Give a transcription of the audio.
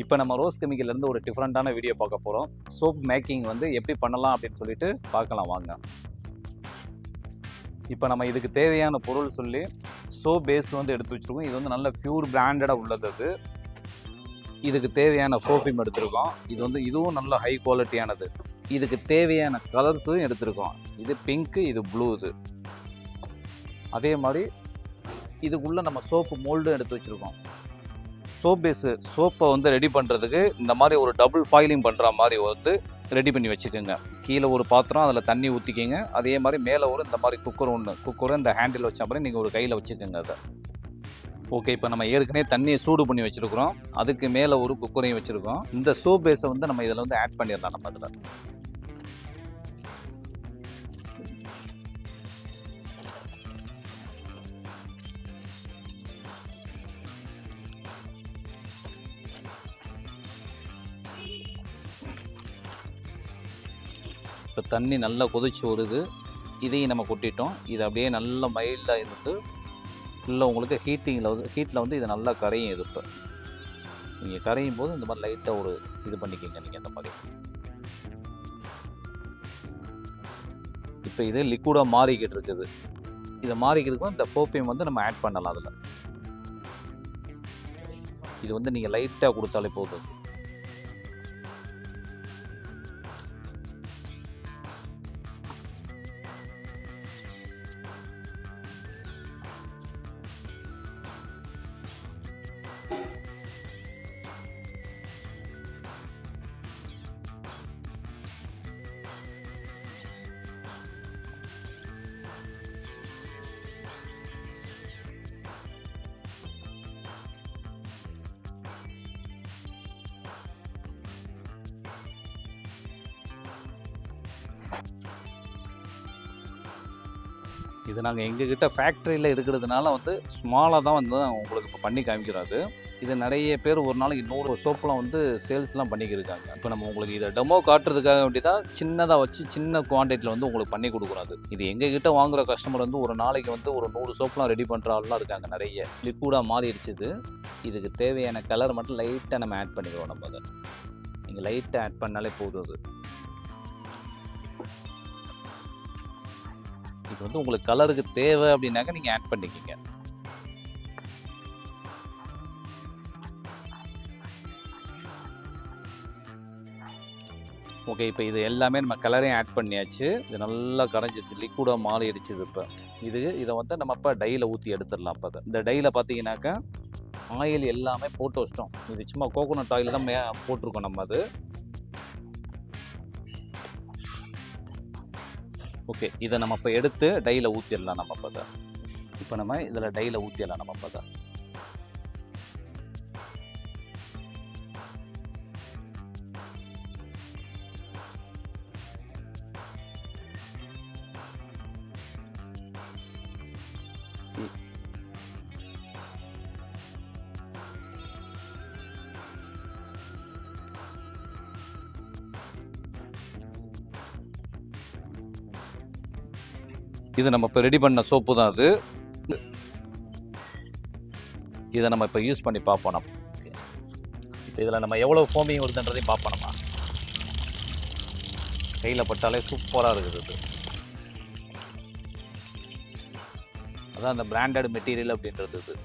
இப்போ நம்ம ரோஸ் கெமிக்கல்லேருந்து ஒரு டிஃப்ரெண்ட்டான வீடியோ பார்க்க போகிறோம். சோப் மேக்கிங் வந்து எப்படி பண்ணலாம் அப்படின்னு சொல்லிட்டு பார்க்கலாம் வாங்க. இப்போ நம்ம இதுக்கு தேவையான பொருள் சொல்லி சோப் பேஸ் வந்து எடுத்து வச்சுருக்கோம். இது வந்து நல்ல பியூர் பிராண்டடாக உள்ளது. அது இதுக்கு தேவையான பர்ஃப்யூம் எடுத்திருக்கோம். இது வந்து இதுவும் நல்ல ஹை குவாலிட்டியானது. இதுக்கு தேவையான கலர்ஸும் எடுத்திருக்கோம். இது பிங்க்கு, இது ப்ளூ. இது அதே மாதிரி இதுக்குள்ளே நம்ம சோப்பு மோல்டும் எடுத்து வச்சுருக்கோம். சோப் பேஸு சோப்பை வந்து ரெடி பண்ணுறதுக்கு இந்த மாதிரி ஒரு டபுள் ஃபாயிலிங் பண்ணுற மாதிரி வந்து ரெடி பண்ணி வச்சுக்கோங்க. கீழே ஒரு பாத்திரம், அதில் தண்ணி ஊற்றிக்கிங்க. அதே மாதிரி மேலே ஒரு இந்த மாதிரி குக்கரும் இந்த ஹேண்டில் வச்ச மாதிரி நீங்கள் ஒரு கையில் வச்சுக்கோங்க அதை. ஓகே, இப்போ நம்ம ஏற்கனவே தண்ணியை சூடு பண்ணி வச்சுருக்குறோம். அதுக்கு மேலே ஒரு குக்கரையும் வச்சுருக்கோம். இந்த சோப் பேஸை வந்து நம்ம இதில் வந்து ஆட் பண்ணிடலாம். நம்ம அதில் இப்போ தண்ணி நல்லா கொதிச்சு வருது. இதையும் நம்ம கொட்டிட்டோம். இது அப்படியே நல்லா மைல்டாக இருந்து ஃபுல்லாக உங்களுக்கு ஹீட்டில் வந்து இது நல்லா கரையும். இது இப்போ நீங்கள் கரையும் போது இந்த மாதிரி லைட்டாக ஒரு இது பண்ணிக்கிங்க நீங்கள் இந்த மாதிரி. இப்போ இது லிக்விடாக மாறிக்கிட்டு இருக்குது. இதை மாறிக்கிறதுக்கு இந்த பர்ஃப்யூம் வந்து நம்ம ஆட் பண்ணலாம். அதில் இது வந்து நீங்கள் லைட்டாக கொடுத்தாலே போதும். இது நாங்கள் எங்ககிட்ட ஃபேக்ட்ரியில் இருக்கிறதுனால வந்து ஸ்மாலாக தான் வந்து உங்களுக்கு இப்போ பண்ணி காமிக்கிறாரு. இது நிறைய பேர் ஒரு நாளைக்கு 100 சோப்பெலாம் வந்து சேல்ஸ்லாம் பண்ணிக்கிருக்காங்க. இப்போ நம்ம உங்களுக்கு இதை டெமோ காட்டுறதுக்காக வேண்டி தான் சின்னதாக வச்சு சின்ன குவான்டிட்டியில் வந்து உங்களுக்கு பண்ணி கொடுக்குறாரு. இது எங்ககிட்ட வாங்குகிற கஸ்டமர் வந்து ஒரு நாளைக்கு வந்து ஒரு 100 சோப்பெலாம் ரெடி பண்ணுற ஆள்லாம் இருக்காங்க. நிறைய லிக்விடாக மாறிடுச்சுது. இதுக்கு தேவையான கலர் மட்டும் லைட்டாக நம்ம ஆட் பண்ணிக்கிறோம். நம்ம அதை நீங்கள் லைட்டாக ஆட் பண்ணாலே போதும். அது இது வந்து உங்களுக்கு கலருக்கு தேவை அப்படின்னாக்க நீங்கள் ஆட் பண்ணிக்கிங்க. ஓகே, இப்போ இது எல்லாமே நம்ம கலரையும் ஆட் பண்ணியாச்சு. இது நல்லா கரைஞ்சிச்சு, லிக்விடாக மாறிடுச்சு. இது இப்போ இதை வந்து நம்ம இப்போ டையில் ஊற்றி எடுத்துடலாம். இப்போ இந்த டையில் பார்த்தீங்கன்னாக்கா ஆயில் எல்லாமே போட்டு வச்சிட்டோம். இது சும்மா கோகோனட் ஆயில் தான் போட்டிருக்கோம் நம்ம. அது ஓகே, இதை நம்ம இப்போ எடுத்து டையில் ஊற்றிடலாம். நம்ம இப்போ நம்ம இதில் டையில் ஊற்றிடலாம். நம்ம இப்போ இது நம்ம இப்போ ரெடி பண்ண சோப்பு தான். அது இதை நம்ம இப்போ யூஸ் பண்ணி பார்ப்போம். நம்ம இப்போ இதில் நம்ம எவ்வளோ ஃபோமிங் வருதுன்றதையும் பார்ப்போம். நம்ம கையில் பட்டாலே சூப்பராக இருக்குது. இது அதான் அந்த பிராண்டட் மெட்டீரியல் அப்படின்றது. இது